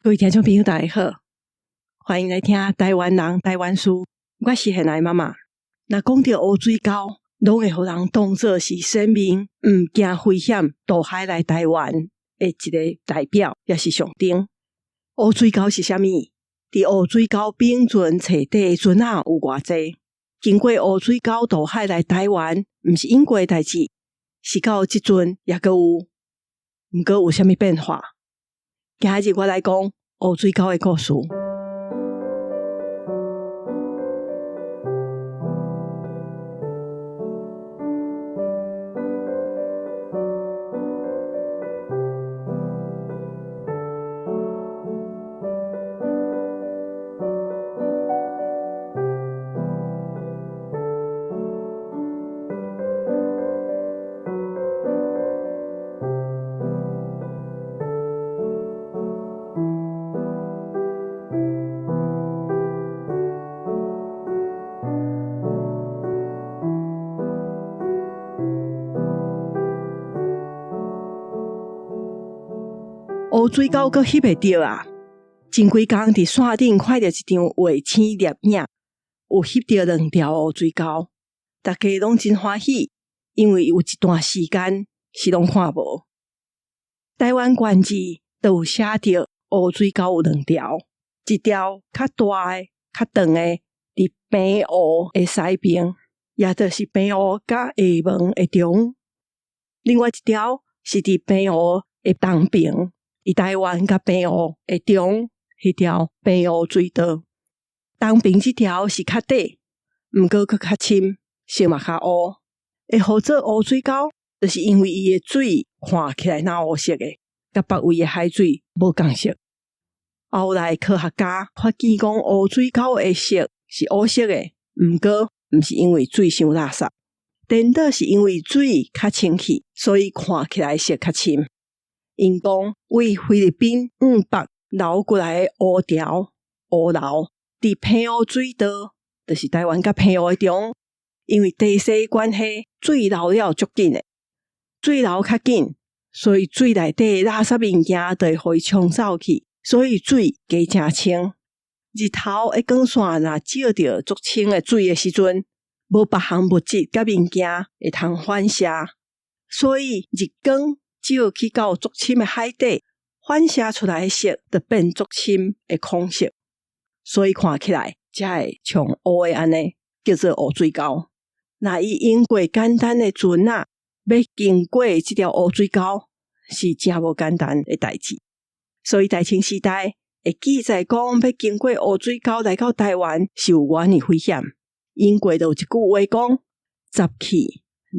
各位听众朋友大家好，欢迎来听台湾人台湾事，我是现来妈妈。若讲到乌水沟，拢会互人当作是生命毋惊危险渡海来台湾的一个代表，也是象征。乌水沟是啥物？伫乌水沟边船找底的船仔有偌济？经过乌水沟渡海来台湾，毋是因过的代志，是到即阵也阁有，毋过有啥物变化？今日我来讲乌水沟的故事。乌水沟阁翕会到啊！前几工伫线顶看到一张画星摄影，有翕到2条乌水沟，大家拢真欢喜，因为有一段时间是拢看无。台湾县志都有写着乌水沟有2条，一条较大的、较长的，伫平湖的西边，也就是平湖甲厦门的中；另外一条是伫平湖的东边。伫台湾甲平湖的中，迄条平湖水道，东边这条是较短，毋过佫较深，色嘛较乌。会号做乌水沟，就是因为伊的水看起来那乌色的，甲别位的海水无共色。后来科学家发现讲，乌水沟的色是乌色的，毋过毋是因为水伤垃圾，颠倒是因为水较清气，所以看起来色较深。因讲为菲律宾北流过来的乌潮乌流，伫平湖水道，就是台湾甲平湖的中，因为地势关系，水流了足紧的，水流较紧，所以水内底的垃圾物件就会互伊冲走去，所以水加真清。日头的光线若照到足清的水的时阵，无别项物质甲物件会通反射，所以日光照去到足深的海底，反射出来的色就变足深的孔色，所以看起来才会像乌的安尼，叫做乌水沟。那伊用过简单的船仔，要经过这条乌水沟，是真无简单的代志。所以大清时代会记载讲，要经过乌水沟来到台湾是有偌尼危险。用过就有一句话讲：10去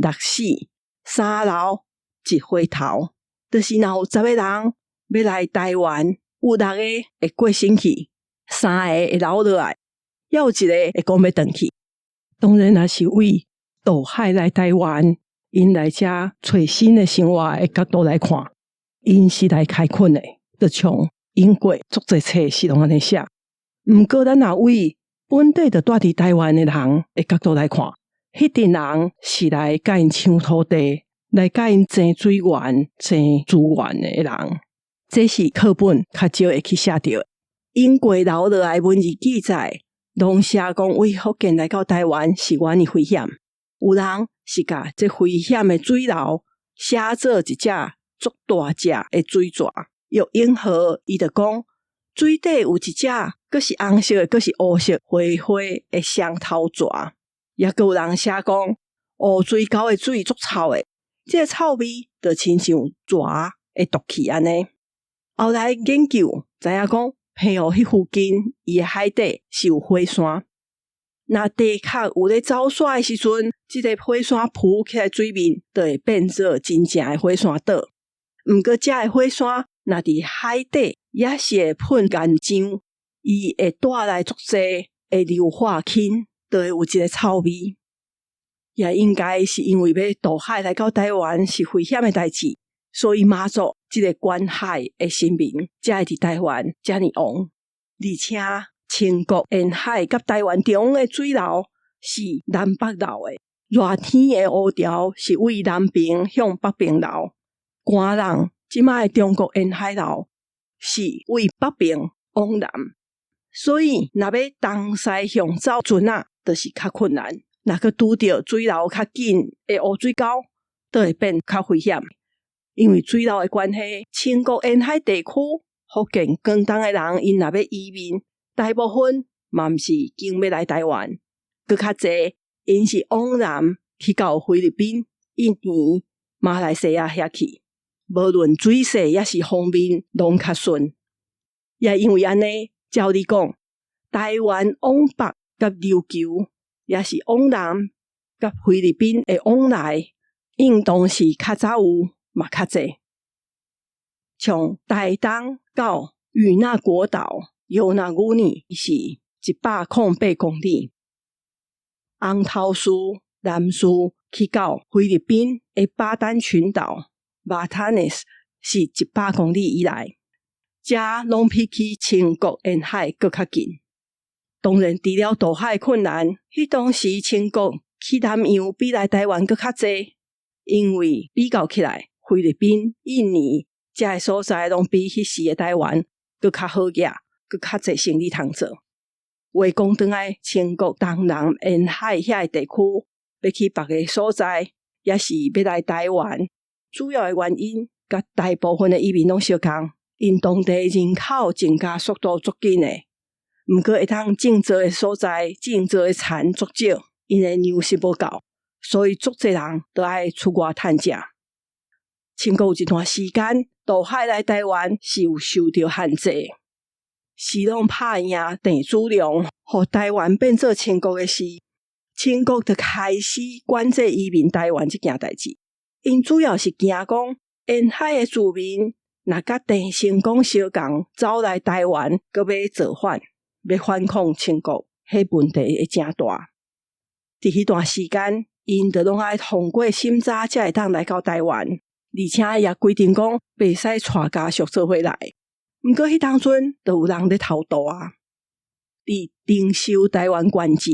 6死，3留1回头，就是若有10个人要来台湾，有6个会过身去，3个会留落来，还有1个会讲要回去。当然也是为渡海来台湾，因来这找新的生活的角度来看，因是来开垦的，就像英国足侪册是拢安尼写。毋过咱若为本地就住伫台湾的人的角度来看，迄阵人是来甲因抢土地，来甲因争水源、争资源的人，这是课本较少会去写到的。英国留落来文字记载，拢写讲为福建来到台湾是偌尼危险。有人是甲这危险的水流写做一只足大只的水蛇，用英号伊就讲水底有一只，佫是红色的，佫是乌色灰灰的双头蛇。也佫有人写讲乌水沟的水足臭的，这个臭味就亲像蛇的毒气安尼。后来研究知影讲，平湖迄附近伊的海底是有火山，若地壳有咧走沙的时阵，这个火山浮起来水面，就会变做真正的火山岛。毋过这个火山若伫海底，也是会喷岩浆，伊会带来足侪的硫化氢，就会有一个臭味。也应该是因为要渡海来到台湾是危险的代志，所以马祖这个关海的新民才会伫台湾这么旺，而且清国沿海甲台湾中的水流是南北流的，热天的乌潮是为南边向北边流，寒人即摆的中国沿海流是为北边往南，所以若要东西向走船仔，就是较困难。若去拄到水流较紧的乌水沟，就会变较危险。因为水流的关系，清国沿海地区福建广东的人，因若要移民，大部分嘛毋是经要来台湾，佮较济因是往南去到菲律宾、印尼、马来西亚遐去，无论水势也是方面拢较顺。也因为安尼，照理讲，台湾往北甲琉球，也是往南甲菲律宾的往来，应当是较早有，嘛较济。从台东到与那国岛、尤那古尼是108公里，红头树、南树去到菲律宾的巴丹群岛 Batanes 是100公里以内，这拢比起清国沿海更较近。当然，除了渡海困难，迄当时清国去南洋比来台湾更较济，因为比较起来，菲律宾、印尼这些所在拢比迄时的台湾更较好业，更较济生意通做。话讲转来，清国东南沿海遐个地区，要去别个所在，也是要来台湾，主要的原因，甲大部分的移民拢相共，因当地人口增加速度足紧的，毋过会通种植的所在，种植的田足少，因的粮食无够，所以足济人都爱出外趁食。清国有一段时间，渡海来台湾是有受到限制，是拢拍赢郑芝龙，互台湾变做清国的时，清国就开始管制移民台湾这件代志。因主要是惊讲沿海的住民若甲郑成功相共走来台湾，搁要造反，要反抗清国，迄问题会真大。伫迄段时间，因就拢爱通过审查才会当来到台湾。而且也规定讲袂使带家属做伙来，毋过迄当阵就有人咧偷渡啊。伫丁修台湾县志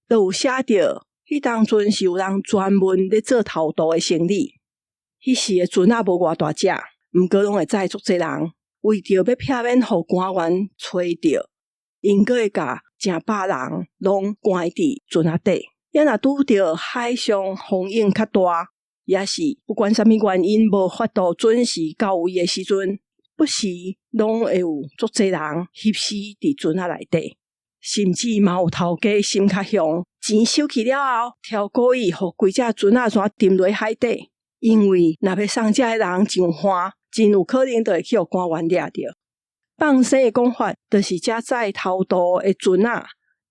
就有写着，迄当阵是有人专门咧做偷渡的生意。迄时的船仔无偌大只，毋过拢会载足济人，为着要避免互官员找着，因阁会甲成百人拢关伫船仔底。也若拄着海上风影较大，也是不管什么原因无法度准时到位的时阵，不时拢会有足济人翕死伫船仔内底，甚至嘛有头家心较凶，钱收去了后，挑故意互规只船仔全沉落海底，因为若要送这的人上岸，真有可能就会去互官员抓着。放生的讲法，就是这载偷渡的船仔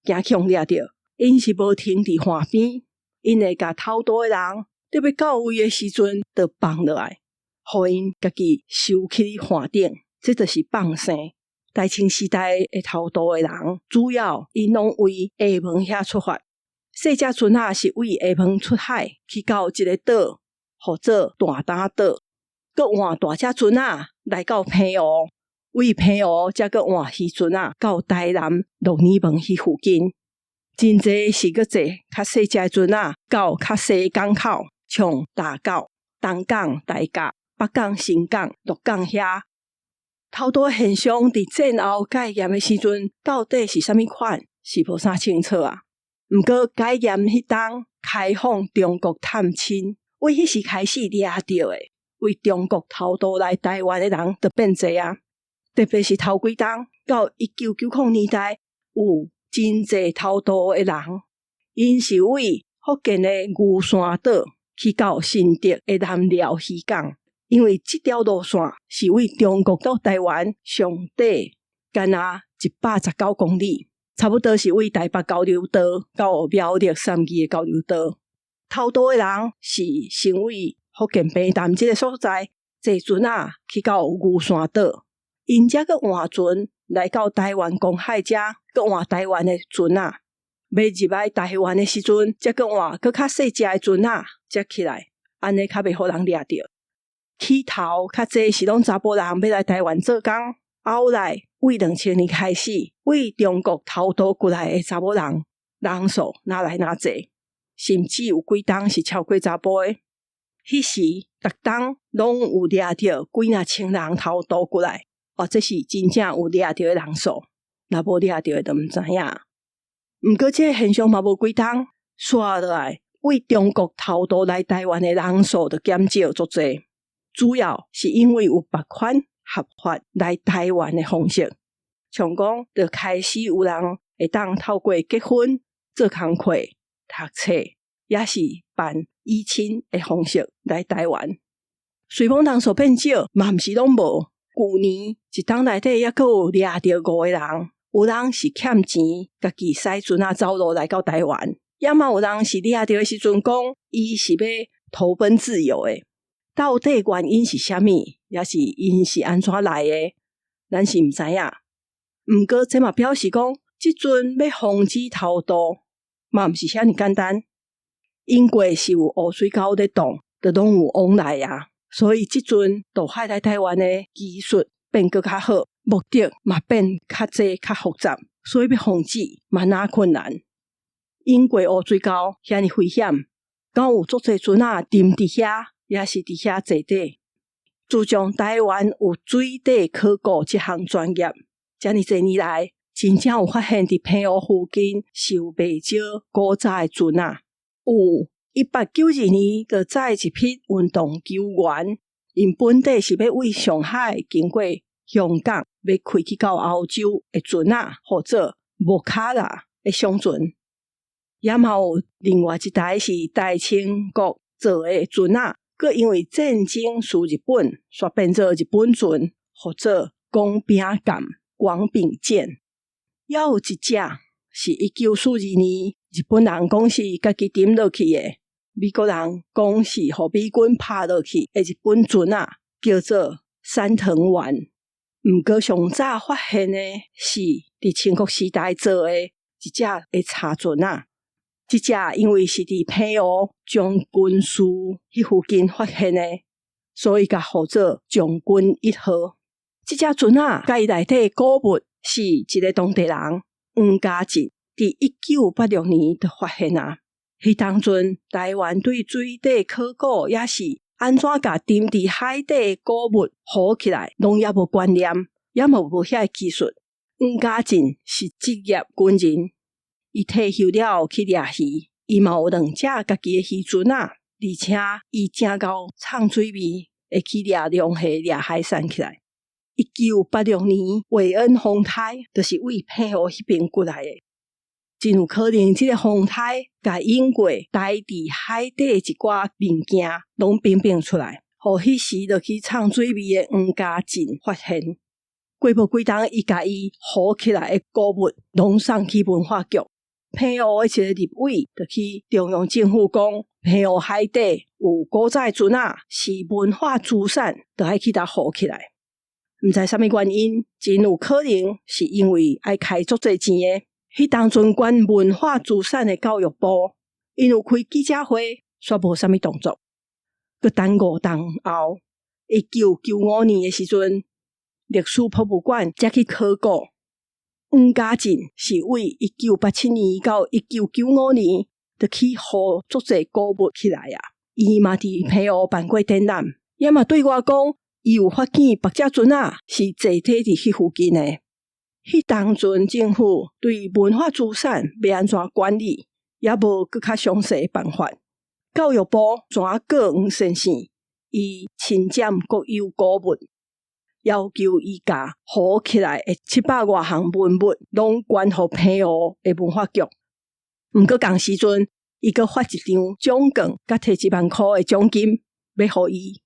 惊去互抓着，因是无停伫岸边，因会甲偷渡的人伫要到位的时阵，就放落来，互因家己收起岸顶，这就是放生。大清时代的偷渡的人，主要因拢为厦门遐出发，细只船仔是为厦门出海，去到一个岛，号做大胆岛，搁换大只船仔来到澎湖，为澎湖才搁换渔船仔到台南鹿耳门迄附近。真济是搁坐较细只的船仔到较细的港口，像大港、东港、大甲、北港、新港、鹿港遐。偷渡现象伫战后解严的时阵，到底是啥物款，是无啥清楚啊。毋过解严迄当开放中国探亲，为迄时开始掠着的，为中国偷渡来台湾的人就变济啊。特别是头几当到1990年代，有真济偷渡的人，因是为福建的牛山岛去到新竹的南寮渔港，因为这条路线是为中国到台湾上底干那119公里，差不多是为台北交流道到苗栗三义的交流道。偷渡的人是先为福建平潭这个所在坐船仔去到牛山岛，因才搁换船来到台湾公海遮，搁换台湾的船仔，要入来台湾的时阵，才搁换搁较细只的船仔才起来，安尼较袂互人掠着。起头较济是拢查甫人要来台湾做工，后来为2000年开始，为中国偷渡过来的查某人人数哪来哪济，甚至有几当是超过查甫的。迄时逐当拢有掠着几若千人偷渡过来，或者是真正有掠到的人数，若无掠到的就毋知影。毋过这个现象嘛无几冬，刷落来为中国偷渡来台湾的人数就减少足侪，主要是因为有别款合法来台湾的方式，像讲就开始有人会当透过结婚、做工课、读册，也是办依亲的方式来台湾。虽讲人数变少，嘛毋是拢无。旧年一冬内底还阁有掠到5个人，有人是欠钱，家己驶船啊走路来到台湾，也嘛有人是掠到的时阵讲，伊是要投奔自由的。到底原因是啥物，也是因是安怎来的，咱是毋知影。毋过这嘛表示讲，即阵要防止偷渡，嘛毋是遐尔简单。因过是有乌水沟在动，就拢有往来啊。所以即阵渡海来台湾的技术变更较好，目的嘛变较济较复杂，所以要防止嘛哪困难。因过乌水沟遐尔危险，敢有足济船啊沉伫遐，也是伫遐坐底。自从台湾有水底考古这项专业，遮尔济年来，真正有发现伫澎湖附近是有袂少古早的船啊，有1892年就载一批运动球员，因本地是要为上海经过香港要开去到欧洲的船啊，或者木卡拉的商船。也嘛有另外一台是大清国做的船啊，佮因为战争输日本，煞变做日本船，或者工兵舰、广柄舰。也有一只是1942年日本人讲是家己沉落去的，美国人讲是互美军拍落去的日本船啊，叫做山藤丸。毋过上早发现的是伫清国时代做的一只的茶船啊，这只因为是伫澎湖将军署迄附近发现的，所以甲号做将军1号。这只船啊，甲伊内底古物是一个当地人黄家进伫1986年就发现啊。迄当阵台湾对水底考古也是安怎甲沉伫海底的古物浮起来，拢也无观念，也无遐技术。黄家进是职业军人，伊退休了去掠鱼，伊嘛有2只家己的渔船啊，而且伊正够创水味，会去掠龙虾、掠海产起来。1986年韦恩风台就是为澎湖迄边过来的，真有可能这个风台甲因过台伫海底一寡物件拢并出来，互迄时就去创水味的黄家进发现。过无几冬，伊甲伊浮起来的古物拢送去文化局。澎湖的一个立委就去中央政府讲，澎湖海底有古早船啊，是文化资产，就爱去甲浮起来。毋知啥物原因，真有可能是因为爱开足侪钱的。迄当阵管文化资产的教育部，因有开记者会，煞无啥物动作。佮等5冬后，1995年的时阵，历史博物馆才去考古。黄家进是为1987年到1995年就去互足侪古物起来啊。伊嘛伫澎湖办过展览，也嘛对我讲，伊有发现别只船啊是坐底伫迄附近的。迄当阵政府对文化资产要安怎管理，也无更较详细的办法。教育部怎告黄先生，伊侵占国有古物，要求伊甲浮起来的700多项文物，拢关互澎湖的文化局。毋过同时阵，伊阁发一张奖券，甲摕1万块的奖金要互伊，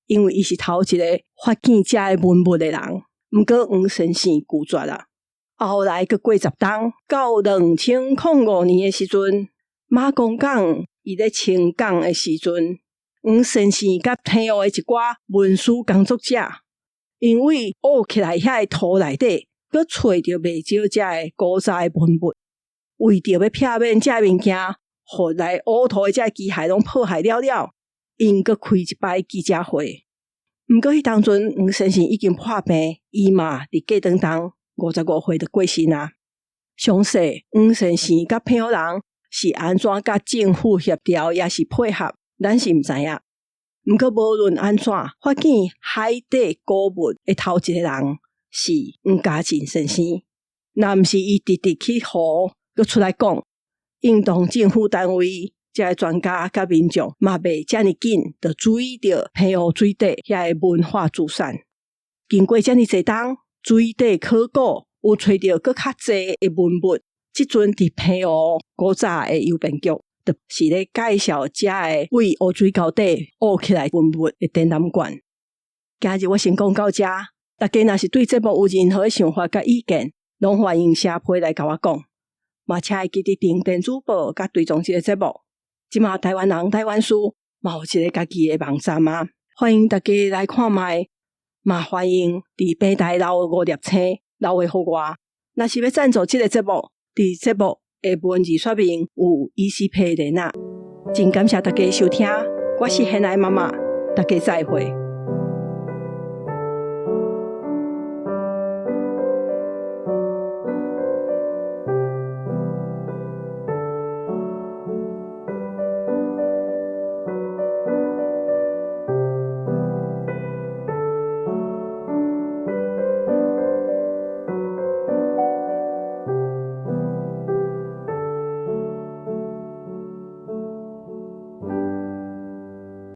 因为伊是头一个发现这的文物的人。毋过黄先生拒绝啦。后来阁过10冬，到2005年的时阵，马公港伊咧清港的时阵，黄先生甲澎湖的一寡文书工作者，因为挖起来遐个土内底，阁找到袂少这的古早的文物，为着要避免这物件，互来挖土的这机械拢破坏了，因阁开一摆记者会。毋过迄当阵黄先生已经破病，伊嘛伫过长冬55岁就过身啊。详细黄先生甲澎湖人是安怎甲政府协调，也是配合，咱是毋知影。毋过无论安怎，发现海底古物的头一个人是黄家进先生。若毋是伊直直去互佮出来讲，引导政府单位、遮专家甲民众嘛袂遮尔紧就注意到澎湖水底遐个文化资产。经过遮尔侪冬，水底考古有找到佮较侪的文物。即阵伫澎湖古早的邮便局，就是咧介绍遮个为乌水沟底挖起来文物的展览馆。今日我先讲到遮，大家若是对节目有任何想法甲意见，拢欢迎写批来甲我讲。嘛请会记得订电子报甲追踪这个节目。即马台湾人台湾事嘛有一个家己的网站啊，欢迎大家来看卖。嘛欢迎伫平台留5粒星留下互我。若是要赞助这个节目，伫节目的文字说明有EC Pay 连啊。真感谢大家收听，我是现爱妈妈，大家再会。